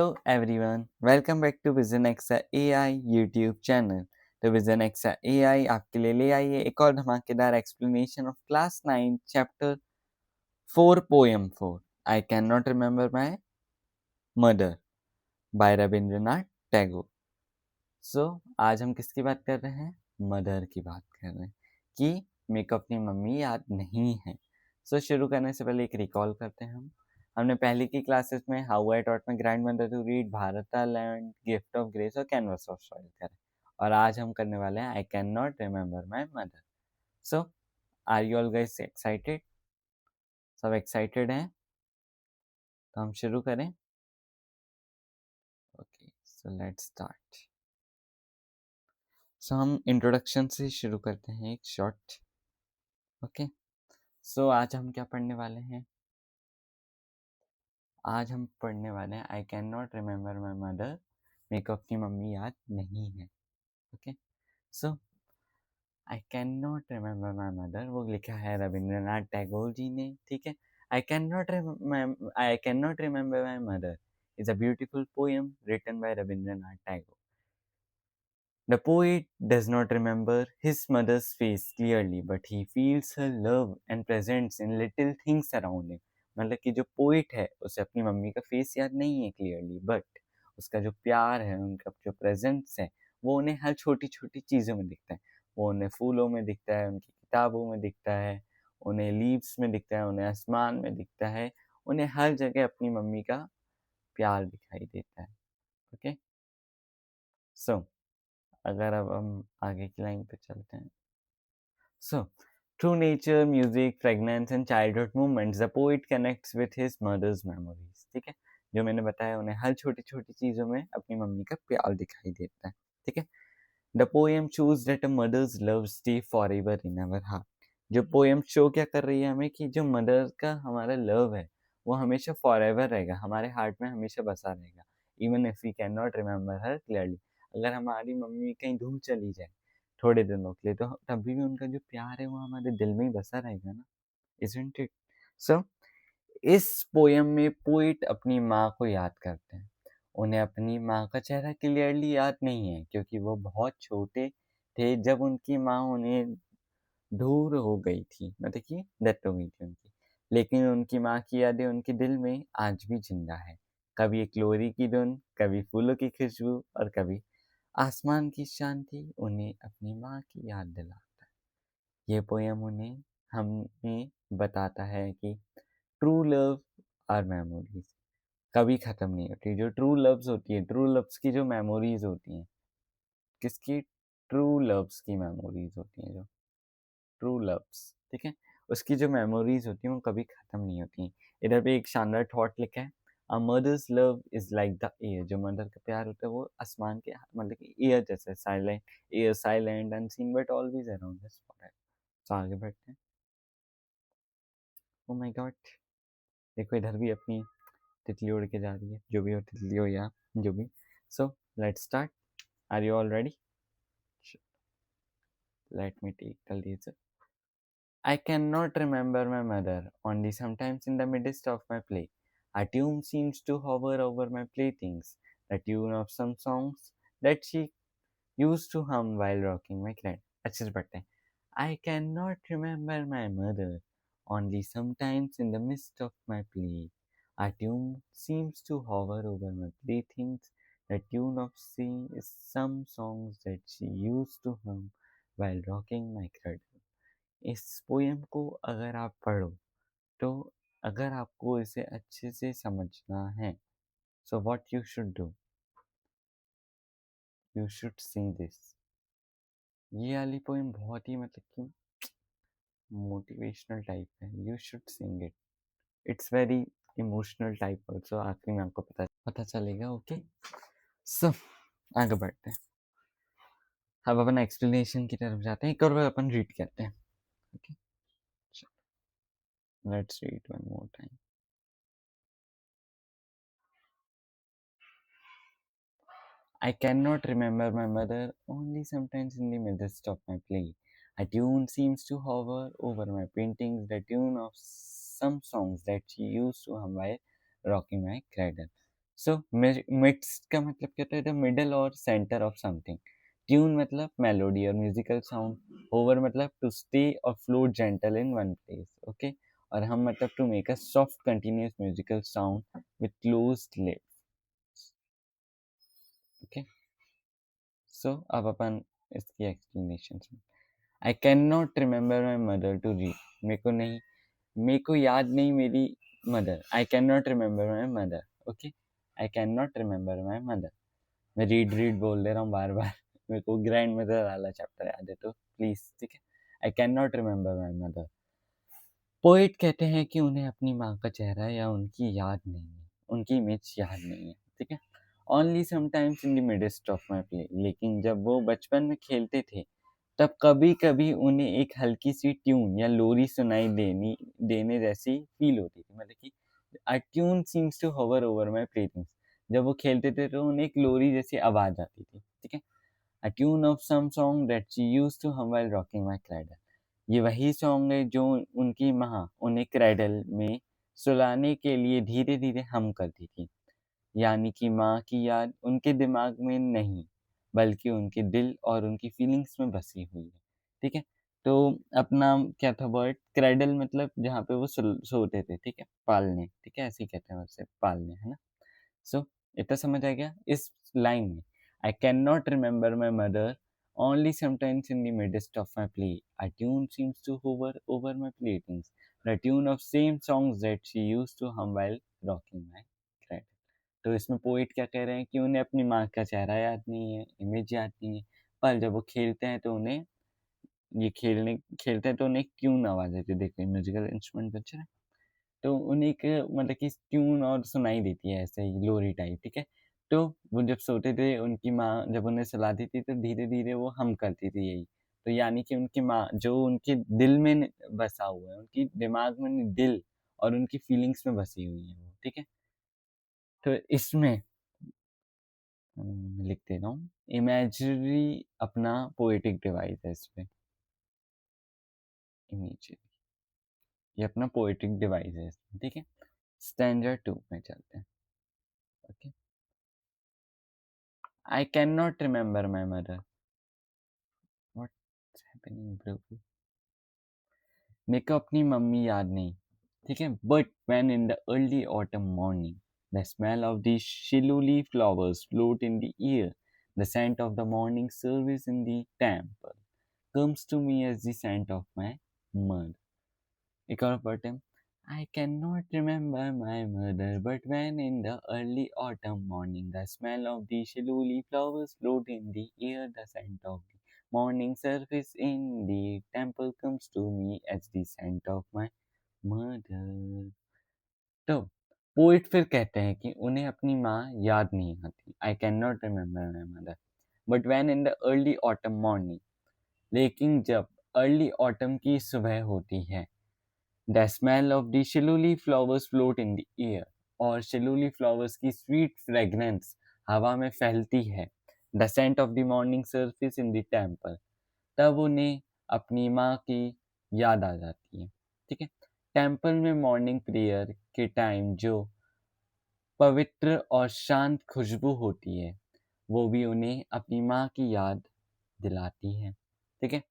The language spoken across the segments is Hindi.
Hello everyone, welcome back to Vision Exa AI YouTube channel। तो Vision Exa AI आपके लिए ले आई है एक और धमाकेदार explanation of class 9 chapter 4 poem 4 I can not remember my mother by Rabindranath Tagore. So आज हम किसकी बात कर रहे हैं? मदर की बात कर रहे हैं कि मेरे को अपनी मम्मी याद नहीं है। शुरू करने से पहले एक रिकॉल करते हैं हमने पहले की क्लासेस में how I taught my grandmother to read, Bharata land, gift of grace और कैनवस ऑफ सॉइल करें, और आज हम करने वाले हैं I can not remember my mother. So are you all guys excited? सब एक्साइटेड हैं तो हम शुरू करें। Okay, so let's start. हम इंट्रोडक्शन से शुरू करते हैं, एक शॉर्ट। ओके, सो आज हम क्या पढ़ने वाले हैं? आज हम पढ़ने वाले हैं I can not remember my mother, मेरे को अपनी मम्मी याद नहीं है। Okay, so I can not remember my mother वो लिखा है रविंद्रनाथ टैगोर जी ने। ठीक है, I can not remember my mother is a beautiful poem written by Rabindranath Tagore. The poet does not remember his mother's face clearly, but he feels her love and presence in little things around him. मतलब कि जो पोइट है उसे अपनी मम्मी का फेस याद नहीं है क्लियरली, बट उसका जो प्यार है, उनका जो प्रेजेंस है, वो उन्हें हर छोटी छोटी चीज़ों में दिखता है। वो उन्हें फूलों में दिखता है, उनकी किताबों में दिखता है, उन्हें लीव्स में दिखता है, उन्हें आसमान में दिखता है, उन्हें हर जगह अपनी मम्मी का प्यार दिखाई देता है। ओके, सो अगर अब हम आगे की लाइन पे चलते हैं। Through nature, music, fragrance and childhood moments, the poet connects with his mother's memories। ठीक है, जो मैंने बताया, उन्हें हर छोटी छोटी चीज़ों में अपनी मम्मी का प्यार दिखाई देता है। ठीक है, the poem shows that a mother's love stay forever in our heart. जो पोएम शो क्या कर रही है हमें कि जो मदर का हमारा लव है वो हमेशा फॉरएवर रहेगा, हमारे हार्ट में हमेशा बसा रहेगा। Even if we can not remember her clearly, अगर हमारी मम्मी कहीं दूर चली जाए थोड़े दिनों के लिए, तो तभी भी उनका जो प्यार है वो हमारे दिल में ही बसा रहेगा ना। Isn't it? सो इस पोयम में पोइट अपनी माँ को याद करते हैं। उन्हें अपनी माँ का चेहरा क्लियरली याद नहीं है क्योंकि वो बहुत छोटे थे जब उनकी माँ उन्हें दूर हो गई थी, मतलब कि डेथ हो गई थी उनकी। लेकिन उनकी माँ की यादें उनके दिल में आज भी जिंदा है। कभी एक लोरी की धुन, कभी फूलों की खुशबू और कभी आसमान की शांति उन्हें अपनी माँ की याद दिलाता है। ये पोयम उन्हें हमें बताता है कि ट्रू लव और मेमोरीज कभी ख़त्म नहीं होती। जो ट्रू लव्स होती है, ट्रू लव्स की जो मेमोरीज होती हैं, किसकी? ट्रू लव्स की मेमोरीज होती हैं, जो ट्रू लव्स, ठीक है, उसकी जो मेमोरीज होती हैं वो कभी ख़त्म नहीं होती हैं। इधर पे एक शानदार थॉट लिखा है, a mother's love is like the air. जो मदर का प्यार होता है वो आसमान के, मतलब कि एयर जैसे silent, air silent unseen but always around us. तो आगे बढ़ते हैं। ओ माय गॉड, देखो इधर भी अपनी तितली उड़ के जा रही है, जो भी हो, तितली हो या जो भी। So let's start. Are you all ready? Let me take the leisure. I cannot remember my mother, only sometimes in the midst of my play. A tune seems to hover over my playthings, the tune of some songs that she used to hum while rocking my cradle. अच्छे से पढ़ते हैं। I cannot remember my mother, only sometimes in the midst of my play. A tune seems to hover over my playthings, the tune of some songs that she used to hum while rocking my cradle। इस पोएम को अगर आप पढ़ो, तो अगर आपको इसे अच्छे से समझना है, so what you should do, you should Singh this. ये वाली पोएम बहुत ही, मतलब कि मोटिवेशनल टाइप है। You should sing it, it's very emotional type also. आखिर में आपको पता चलेगा। ओके, सो आगे बढ़ते हैं। अब अपन एक्सप्लेनेशन की तरफ जाते हैं, एक और बार अपन रीड करते हैं। Okay, let's read one more time. I cannot remember my mother, only sometimes in the midst of my play. A tune seems to hover over my paintings, the tune of some songs that she used to hum while rocking my cradle. So midst का मतलब क्या होता है? द मिडल और सेंटर ऑफ समथिंग। ट्यून मतलब मेलोडी और म्यूजिकल साउंड। ओवर मतलब टू स्टे और float gentle in one place. Okay, और हम मतलब to make a soft continuous musical sound with closed lips. Okay, so अब अपन इसकी एक्सप्लेनेशन सुन। I can not remember my mother to read. मेरे को याद नहीं मेरी mother. I can not remember my mother. Okay, I can not remember my mother. मैं रीड रीड बोल दे रहा हूँ बार बार। मेरे को ग्रैंड मदर वाला चैप्टर याद है, तो प्लीज, ठीक है। I can not remember my mother. Poet कहते हैं कि उन्हें अपनी माँ का चेहरा या उनकी याद नहीं है, उनकी इमेज याद नहीं है, ठीक है। Only sometimes in the midst of my play. लेकिन जब वो बचपन में खेलते थे तब कभी कभी उन्हें एक हल्की सी ट्यून या लोरी सुनाई देने जैसी फील होती थी। मतलब कि a tune seems to hover over my playthings. जब वो खेलते थे तो उन्हें एक लोरी जैसी आवाज आती थी, ठीक है। A tune of some song that she used to hum while rocking my cradle. ये वही सॉन्ग है जो उनकी माँ उन्हें क्रैडल में सुलाने के लिए धीरे धीरे हम करती थी। यानी कि माँ की याद उनके दिमाग में नहीं, बल्कि उनके दिल और उनकी फीलिंग्स में बसी हुई है, ठीक है। तो अपना क्या था वर्ड? क्रैडल मतलब जहाँ पे वो सोते थे, ठीक है, पालने, ठीक है, ऐसे ही कहते हैं वैसे, पालने, है ना। सो इतना समझ आ गया इस लाइन में। I can not remember my mother only sometimes in the midst of my play. A tune seems to hover over my playthings, the tune of some songs that she used to hum while rocking my cradle. तो इसमें पोइट क्या कह रहे हैं कि उन्हें अपनी माँ का चेहरा याद नहीं है, इमेज याद नहीं है, पर जब वो खेलते हैं तो उन्हें ये खेलते हैं तो उन्हें एक ट्यून आवाज आती है। देखो म्यूजिकल इंस्ट्रूमेंट बच्चे हैं, तो उन्हें एक मतलब कि ट्यून और सुनाई देती है ऐसे ही लोरी टाइप, ठीक है। तो वो जब सोते थे उनकी माँ जब उन्हें सुलाती थी तो धीरे धीरे वो हम करती थी यही। तो यानी कि उनकी माँ जो उनके दिल में बसा हुआ है, उनकी दिमाग में दिल और उनकी फीलिंग्स में बसी हुई है वो, ठीक है। तो इसमें लिख दे रहा हूँ, इमेजरी अपना पोएटिक डिवाइस है इसमें। इमेजरी ये अपना पोएटिक डिवाइस है इसमें, ठीक है। स्टैंडर्ड 2 में चलते हैं। Okay, I can not remember my mother. What's happening bro? मेरे को अपनी मम्मी याद नहीं, ठीक है। But when in the early autumn morning, the smell of the shilluli flowers float in the air, the scent of the morning service in the temple comes to me as the scent of my mother. एक और pattern. I cannot remember my mother, but when in the early autumn morning, the smell of the shilluli flowers float in the air, the scent of the morning service in the temple comes to me as the scent of my mother. तो पोइट फिर कहते हैं कि उन्हें अपनी माँ याद नहीं आती। I can not remember my mother but when in the early autumn morning. लेकिन जब अर्ली ऑटम की सुबह होती है, the smell of the shiuli flowers float in the air, और शिलुली फ्लावर्स की स्वीट फ्रेगनेंस हवा में फैलती है, the scent of the morning service in the temple, तब उन्हें अपनी माँ की याद आ जाती है, ठीक है। टेम्पल में मॉर्निंग प्रेयर के टाइम जो पवित्र और शांत खुशबू होती है, वो भी उन्हें अपनी माँ की याद दिलाती है, ठीक है।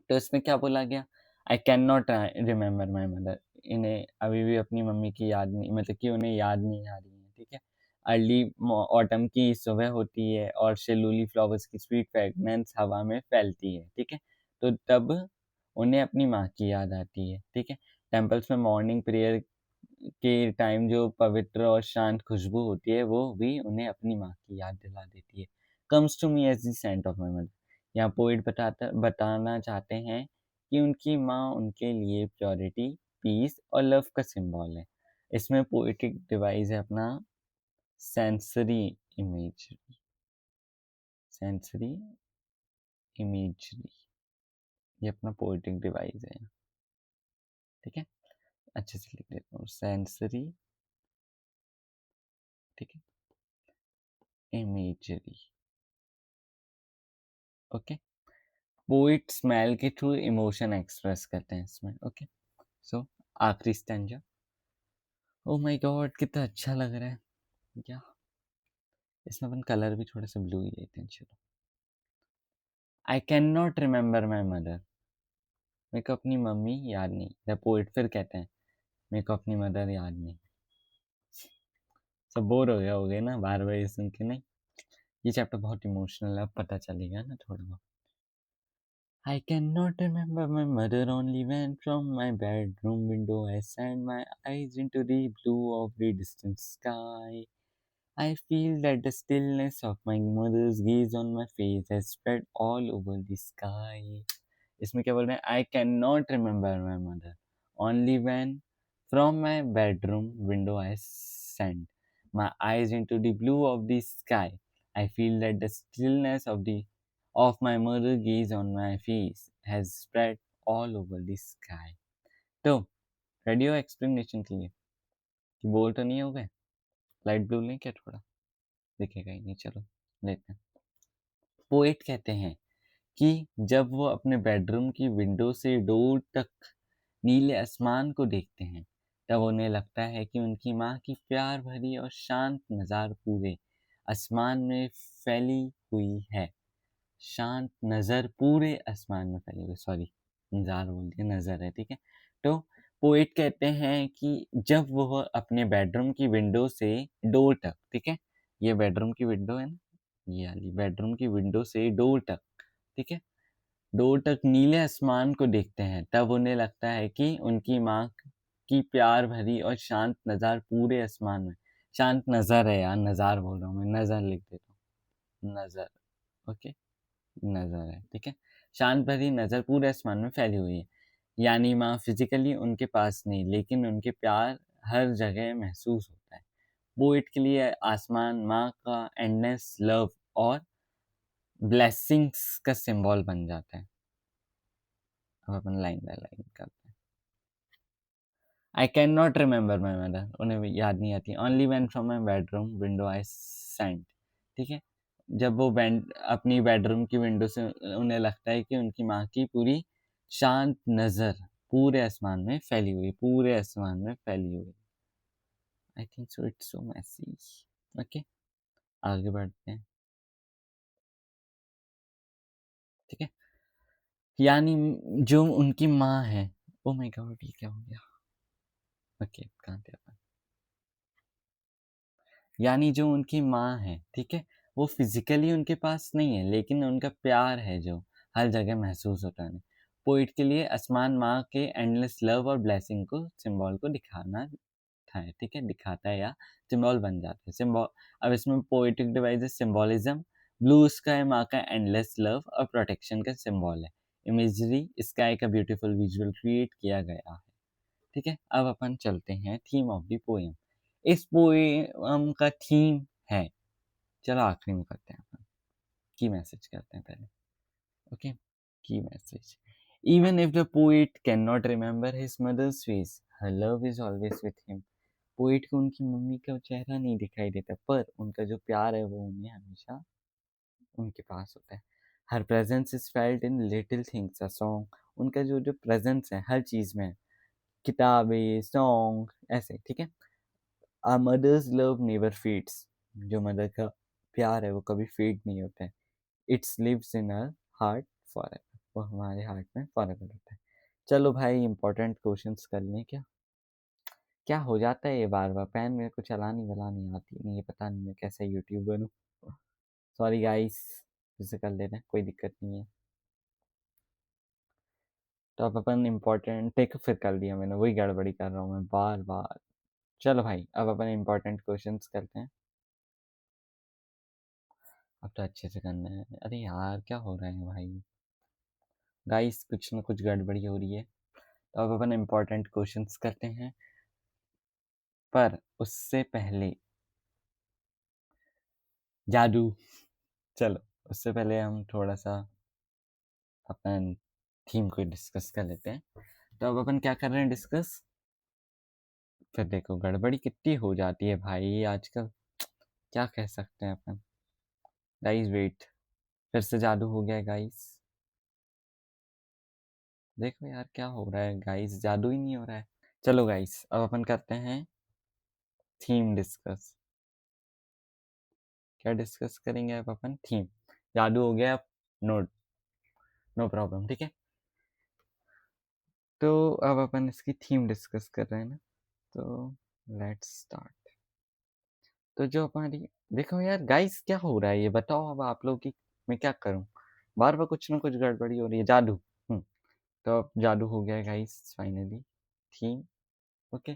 तो इसमें क्या बोला गया? I can not remember my mother. इन्हें अभी भी अपनी मम्मी की याद नहीं, मतलब कि उन्हें याद नहीं आ रही है, ठीक है। अर्ली ऑटम की सुबह होती है और शेलूली फ्लावर्स की स्वीट फ्रेगनेंस हवा में फैलती है, ठीक है। तो तब उन्हें अपनी माँ की याद आती है, ठीक है। टेम्पल्स में मॉर्निंग प्रेयर के टाइम जो पवित्र और शांत खुशबू होती है वो भी उन्हें अपनी माँ की याद दिला देती है। Comes to me as the scent of my mother. यहाँ पोइट बताना चाहते हैं कि उनकी माँ उनके लिए प्योरिटी, पीस और लव का सिंबल है। इसमें पोइटिक डिवाइस है अपना सेंसरी इमेजरी। सेंसरी इमेजरी ये अपना पोइटिक डिवाइस है, ठीक है। अच्छे से लिख देता हूँ, सेंसरी, ठीक है, इमेजरी। ओके, पोइट स्मेल के थ्रू इमोशन एक्सप्रेस करते हैं इसमें, ओके। सो आखिरी स्टैंजा। ओ माय गॉड कितना अच्छा लग रहा है। क्या इसमें अपन कलर भी थोड़ा सा ब्लू ही लेते हैं, चलो। I can not remember my mother, मेरे को अपनी मम्मी याद नहीं। द पोइट फिर कहते हैं मेरे को अपनी मदर याद नहीं। सब बोर हो गए ना बार बार ये सुन के, नहीं। ये चैप्टर बहुत इमोशनल है, अब पता चलेगा ना थोड़ा बहुत। I cannot remember my mother only when from my bedroom window I sent my eyes into the blue of the distant sky. I feel that the stillness of my mother's gaze on my face has spread all over the sky. इसमें क्या बोल रहे हैं? I cannot remember my mother only when from my bedroom window I sent my eyes into the blue of the sky. I feel that the stillness of my mother gaze on my face has spread all over the sky. तो रेडी हो एक्सप्लेनेशन के लिए कि बोल तो नहीं हो गए? लाइट ब्लू लें क्या? थोड़ा दिखेगा ही नहीं, चलो लेते हैं। पोएट कहते हैं कि जब वो अपने बेडरूम की विंडो से डोर तक नीले आसमान को देखते हैं, तब उन्हें लगता है कि उनकी माँ की प्यार भरी और शांत नज़र पूरे आसमान में फैली हुई है। शांत नज़र पूरे आसमान में फैली हुई, सॉरी नज़ार बोल दिया, नज़र है, ठीक है। तो पोएट कहते हैं कि जब वो अपने बेडरूम की विंडो से डोर तक, ठीक है, ये बेडरूम की विंडो है ना, ये वाली बेडरूम की विंडो से डोर तक, ठीक है, डोर तक नीले आसमान को देखते हैं, तब उन्हें लगता है कि उनकी माँ की प्यार भरी और शांत नज़र पूरे आसमान में, शांत नज़र है यार, नज़ार बोल रहा हूँ मैं, नज़र लिख देता हूँ, नज़र, ओके, नज़र है, ठीक है। शांत भरी नज़र पूरे आसमान में फैली हुई है, यानी माँ फिजिकली उनके पास नहीं, लेकिन उनके प्यार हर जगह महसूस होता है। पोएट के लिए आसमान माँ का एंडलेस लव और ब्लेसिंग्स का सिंबल बन जाता है। अब अपन लाइन बाय लाइन करते हैं। I can not remember my mother, उन्हें याद नहीं आती। Only when from my bedroom window I sent, ठीक है, जब वो अपनी बेडरूम की विंडो से उन्हें लगता है कि उनकी माँ की पूरी शांत नज़र पूरे आसमान में फैली हुई, पूरे आसमान में फैली हुई। I think so, it's so messy. Okay, आगे बढ़ते हैं, ठीक है। यानी जो उनकी माँ है, ओ माय गॉड ये क्या हो गया? ओके, कहाँ थे अपन? यानी जो उनकी माँ है, ठीक है, वो फिजिकली उनके पास नहीं है, लेकिन उनका प्यार है जो हर जगह महसूस होता है। पोइट के लिए आसमान माँ के एंडलेस लव और ब्लेसिंग को सिंबल को दिखाना था, ठीक है, दिखाता है या सिंबल बन जाता है सिंबल। अब इसमें poetic device symbolism, blue sky माँ का एंडलेस लव और प्रोटेक्शन का सिंबल है। इमेजरी स्काई का ब्यूटीफुल विजुअल क्रिएट किया गया है, ठीक है। अब अपन चलते हैं थीम ऑफ द पोएम। इस पोएम का थीम है, चलो आखिरी में करते हैं अपन, की मैसेज करते हैं पहले, okay. Key message, even if the poet can not remember his mother's face, her love is always with him. Poet को उनकी मम्मी का चेहरा नहीं दिखाई देता, पर उनका जो प्यार है वो उन्हें हमेशा उनके पास होता है। Her presence is felt in little things, a song, उनका जो जो प्रेजेंस है हर चीज़ में, किताबें, सॉन्ग, ऐसे, ठीक है। A mother's love never fades, जो मदर का प्यार है वो कभी फेड नहीं होता है। It's lives in our heart forever, वो हमारे हार्ट में फॉरएवर होता है। चलो भाई इंपॉर्टेंट क्वेश्चंस कर लें क्या? क्या हो जाता है ये बार बार, पेन मेरे को चलानी वलानी आती नहीं, ये पता नहीं मैं कैसे यूट्यूब बनूँ। सॉरी गाइस, फिर से कर ले रहे हैं, कोई दिक्कत नहीं है। तो अब अपन इम्पोर्टेंट टेक फिर कर दिया मैंने, वही गड़बड़ी कर रहा हूँ मैं बार बार। चलो भाई अब अपन इम्पोर्टेंट क्वेश्चंस करते हैं। अब तो अच्छे से करना है। अरे यार क्या हो रहा है भाई, गाइस कुछ ना कुछ गड़बड़ी हो रही है। तो अब अपन इम्पोर्टेंट क्वेश्चंस करते हैं, पर उससे पहले जादू, चलो उससे पहले हम थोड़ा सा अपन थीम को डिस्कस कर लेते हैं। तो अब अपन क्या कर रहे हैं डिस्कस, फिर देखो गड़बड़ी कितनी हो जाती है भाई आजकल, क्या कह सकते हैं अपन। गाइस वेट, फिर से जादू हो गया है गाइस, देखो यार क्या हो रहा है गाइस, जादू ही नहीं हो रहा है। चलो गाइस अब अपन करते हैं थीम डिस्कस। क्या डिस्कस करेंगे अब अपन? थीम। जादू हो गया, नोट, नो प्रॉब्लम, ठीक है। तो अब अपन इसकी थीम डिस्कस कर रहे हैं ना, तो लेट्स स्टार्ट। तो जो हमारी, देखो यार गाइस क्या हो रहा है ये बताओ अब आप लोग की, मैं क्या करूं, बार बार कुछ ना कुछ गड़बड़ी हो रही है। जादू, तो अब जादू हो गया गाइस फाइनली। Theme, okay.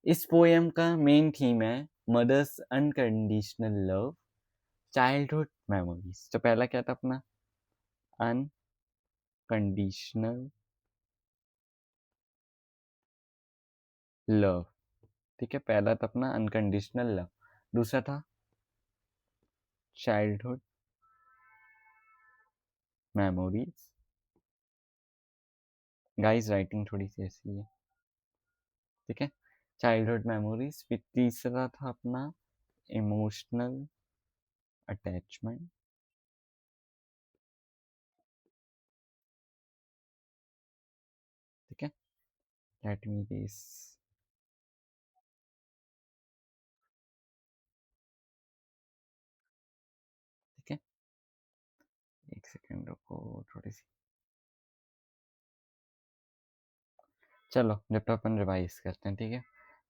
इस पोएम का मेन थीम है mother's unconditional love, childhood memories. तो पहला क्या था अपना? अनकंडीशनल लव, ठीक है, पहला था अपना अनकंडीशनल लव। दूसरा था चाइल्डहुड मेमोरीज। गाइस राइटिंग थोड़ी सी ऐसी है, ठीक है। Childhood memories. फिर तीसरा था अपना इमोशनल अटैचमेंट, ठीक है। लेट मी दिस, ठीक है। एक सेकेंड रुको, थोड़ी सी, चलो जब तक अपन रिवाइज करते हैं, ठीक है।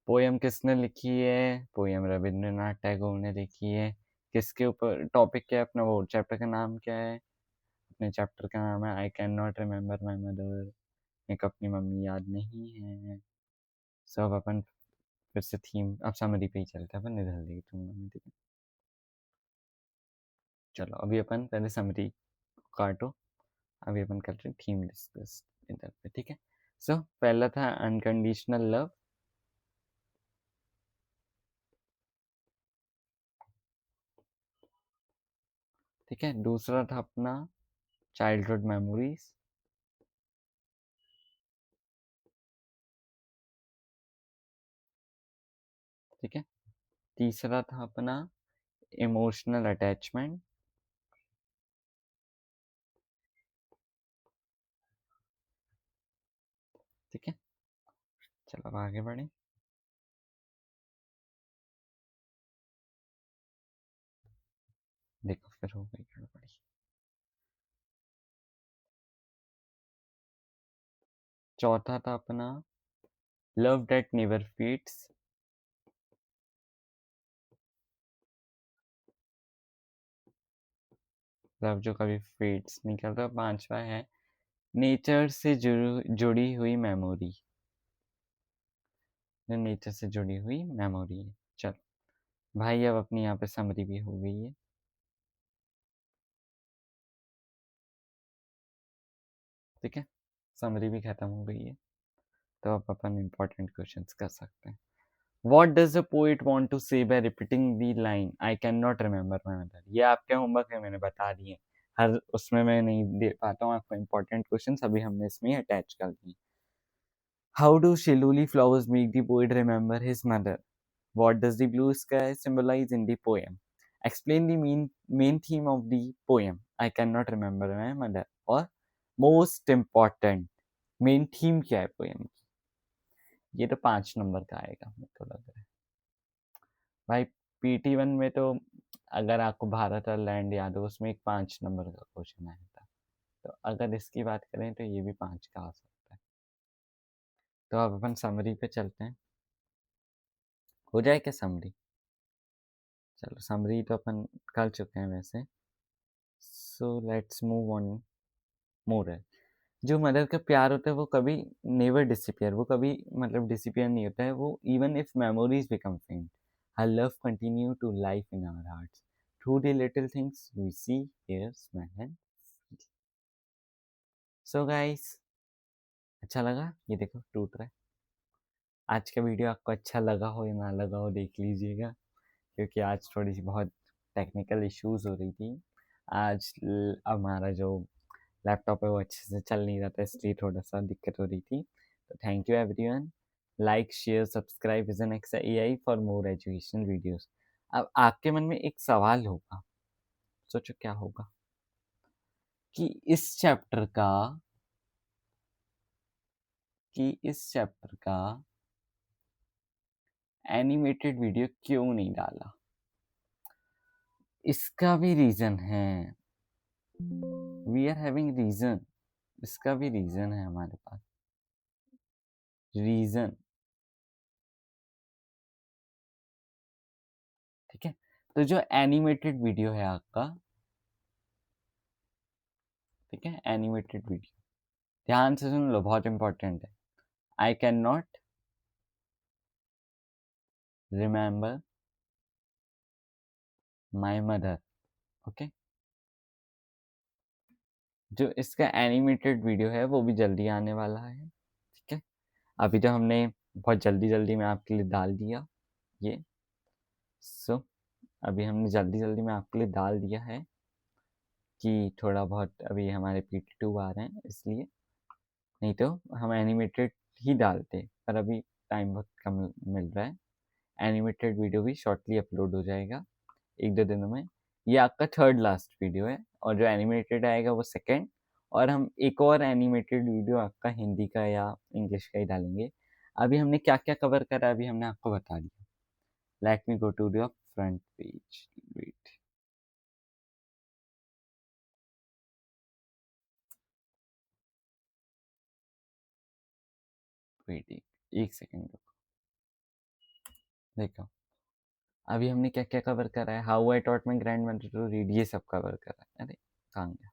पोयम किसने लिखी है? पोयम रविंद्रनाथ टैगोर ने लिखी है। किसके ऊपर टॉपिक क्या है अपना? वो चैप्टर का नाम क्या है? अपने चैप्टर का नाम है I can not remember my mother, मेरे को अपनी मम्मी याद नहीं है। सब अपन फिर से थीम, अब समरी पे ही चलते हैं अपन, इधर देख दूंगा, ठीक है। चलो अभी अपन पहले समरी काटो, अभी अपन कर रहे हैं थीम डिस्कस इधर पे, ठीक है। सो पहला था अनकंडीशनल लव, ठीक है। दूसरा था अपना चाइल्डहुड मेमोरीज, ठीक है। तीसरा था अपना इमोशनल अटैचमेंट, ठीक है। चलो अब आगे बढ़े। देखो फिर हो गई गड़बड़ी। चौथा था अपना love that never fades, love जो कभी फीड्स नहीं करता। पांचवा है नेचर से जुड़ी हुई मेमोरी, जो नेचर से जुड़ी हुई मेमोरी है। चलो भाई अब अपनी यहाँ पे समरी भी हो गई है, ठीक है। समरी भी खत्म हो गई है, तो अब अपन इम्पोर्टेंट क्वेश्चंस कर सकते हैं। What does the poet want to say by repeating the line I cannot remember my mother? ये आपके होमवर्क है, मैंने बता दिए। हर उसमें मैं नहीं दे पाता हूँ आपको इम्पोर्टेंट क्वेश्चन, अभी हमने इसमें अटैच कर दिए। How do shilluli flowers make the poet remember his mother? What does the blue sky symbolize in the poem? Explain the main theme of the poem I cannot remember my mother. और most important मेन थीम क्या है पोएम की? ये तो 5 नंबर का आएगा मेरे को लग रहा है भाई। PT1 में तो अगर आपको भारत और लैंड याद हो, उसमें एक 5 नंबर का क्वेश्चन आया था, तो अगर इसकी बात करें तो ये भी 5 का आ सकता है। तो अब अपन समरी पे चलते हैं, हो जाए क्या समरी? चलो समरी तो अपन कर चुके हैं वैसे, so let's move on. Moral, जो मदर का प्यार होता है वो कभी नेवर डिसअपियर, वो कभी मतलब डिसअपियर नहीं होता है, वो even if memories become faint, her love continue to live in our hearts through the little things we see hear smell and feel. So guys, अच्छा लगा? ये देखो टूट रहा है। आज का वीडियो आपको अच्छा लगा हो या ना लगा हो देख लीजिएगा, क्योंकि आज थोड़ी सी बहुत टेक्निकल इश्यूज हो रही थी। आज हमारा जो लैपटॉप है वो अच्छे से चल नहीं रहा था, इसलिए थोड़ा सा दिक्कत हो रही थी। तो thank you everyone, like share subscribe vision x AI for more education videos. अब आपके मन में एक सवाल होगा, सोचो क्या होगा, कि इस चैप्टर का एनिमेटेड वीडियो क्यों नहीं डाला? इसका भी रीजन है, वी आर हैविंग रीजन, इसका भी रीजन है हमारे पास, रीजन। ठीक है, तो जो एनिमेटेड वीडियो है आपका, ठीक है, एनिमेटेड वीडियो, ध्यान से सुन लो, बहुत इंपॉर्टेंट है। I can not remember my mother. Okay, जो इसका एनिमेटेड वीडियो है वो भी जल्दी आने वाला है। ठीक है, अभी तो हमने बहुत जल्दी जल्दी में आपके लिए डाल दिया ये, सो अभी हमने जल्दी जल्दी में आपके लिए डाल दिया है कि थोड़ा बहुत अभी हमारे PT2 आ रहे हैं इसलिए, नहीं तो हम एनिमेटेड ही डालते, पर अभी टाइम बहुत कम मिल रहा है। एनिमेटेड वीडियो भी शॉर्टली अपलोड हो जाएगा 1-2 दिनों में। ये आपका थर्ड लास्ट वीडियो है, और जो एनिमेटेड आएगा वो सेकेंड, और हम एक और एनिमेटेड वीडियो आपका हिंदी का या इंग्लिश का ही डालेंगे। अभी हमने क्या क्या कवर करा अभी हमने आपको बता दिया। Let me go to the front page, wait wait, एक सेकेंड रुको, देखो अभी हमने क्या क्या कवर करा है। How I taught my grandmother to read, ये सब कवर करा है। अरे कहाँ गया,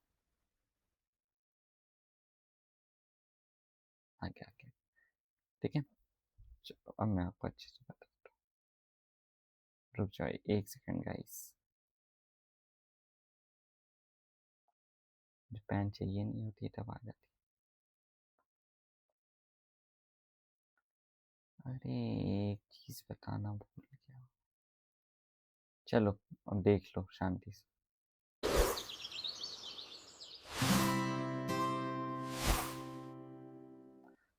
आ गया आ गया। ठीक है, चलो अब मैं आपको अच्छे से बताता हूँ, रुक जाओ एक सेकेंड गाइस, जो पेन चाहिए नहीं होती है तब आ जाती है। अरे एक चीज बताना भूल गया, चलो अब देख लो शांति से।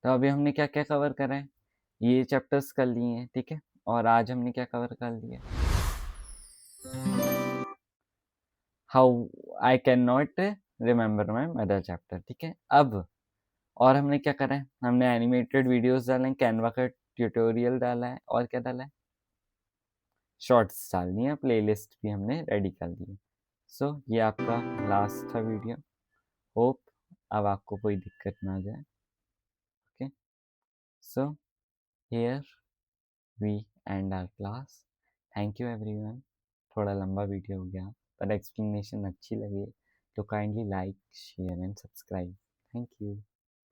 तो अभी हमने क्या क्या कवर करा है, ये चैप्टर्स कर लिए हैं। ठीक है, और आज हमने क्या कवर कर लिया, how I can not remember my mother chapter. ठीक है, अब और हमने क्या करा है, हमने एनिमेटेड वीडियोस डाले हैं, कैनवा का ट्यूटोरियल डाला है, और क्या डाला है, शॉर्ट्स डालनी है, प्लेलिस्ट भी हमने रेडी कर दी है। सो ये आपका लास्ट था वीडियो, होप अब आपको कोई दिक्कत ना आ जाए। Okay, so here we end our class, thank you everyone. थोड़ा लंबा वीडियो हो गया, पर एक्सप्लेनेशन अच्छी लगी तो kindly like share and subscribe, thank you.